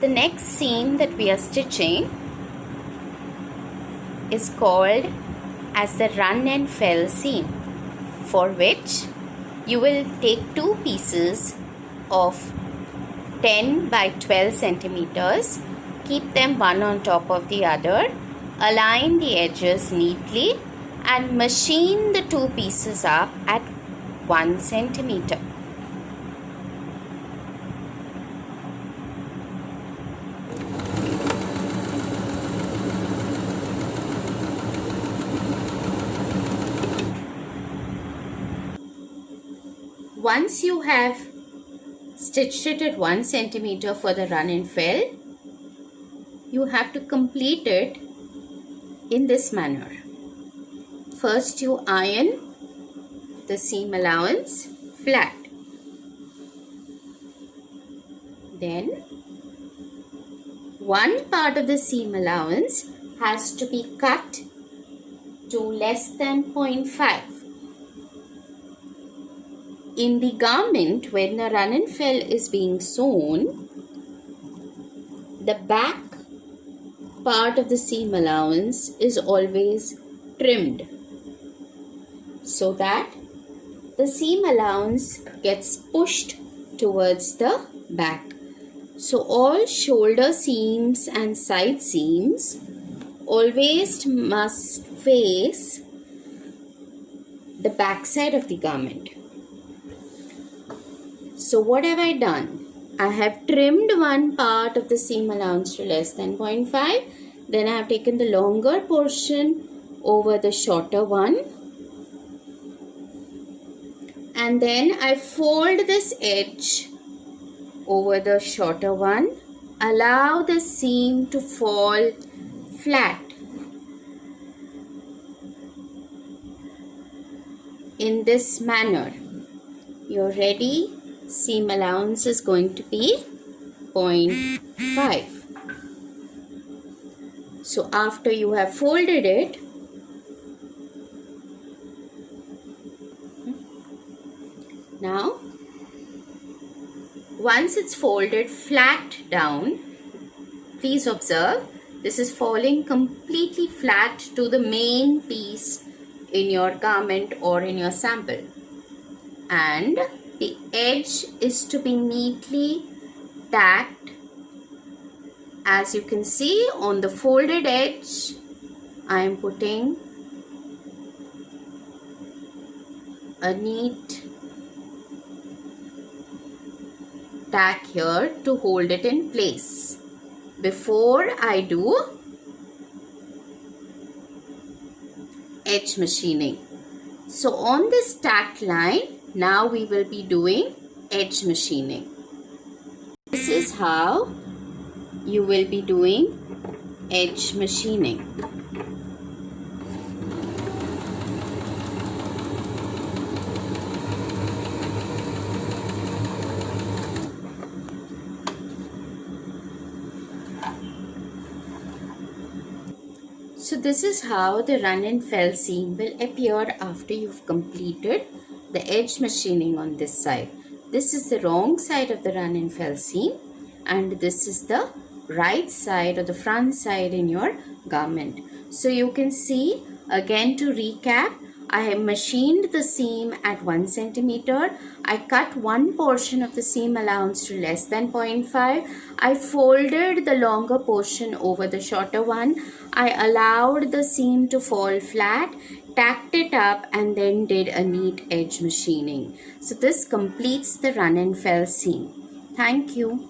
The next seam that we are stitching is called as the run and fell seam, for which you will take two pieces of 10 by 12 centimeters, keep them one on top of the other, align the edges neatly and machine the two pieces up at 1 centimeter. Once you have stitched it at 1 centimeter for the run and fell, you have to complete it in this manner. First you iron the seam allowance flat. Then one part of the seam allowance has to be cut to less than 0.5. In the garment, when the run and fell is being sewn, the back part of the seam allowance is always trimmed so that the seam allowance gets pushed towards the back. So all shoulder seams and side seams always must face the back side of the garment. So what have I done? I have trimmed one part of the seam allowance to less than 0.5. Then I have taken the longer portion over the shorter one. And then I fold this edge over the shorter one. Allow the seam to fall flat. In this manner, you're ready. Seam allowance is going to be 0.5. So after you have folded it, now once it's folded flat down, please observe this is falling completely flat to the main piece in your garment or in your sample, and the edge is to be neatly tacked. As you can see on the folded edge, I am putting a neat tack here to hold it in place before I do edge machining. So on this tack line, now we will be doing edge machining. This is how you will be doing edge machining. So this is how the run and fell seam will appear after you've completed the edge machining on this side. This is the wrong side of the run and fell seam, and this is the right side or the front side in your garment. So you can see, again to recap, I have machined the seam at 1 centimeter. I cut one portion of the seam allowance to less than 0.5. I folded the longer portion over the shorter one. I allowed the seam to fall flat, tacked it up, and then did a neat edge machining. So this completes the run and fell seam. Thank you.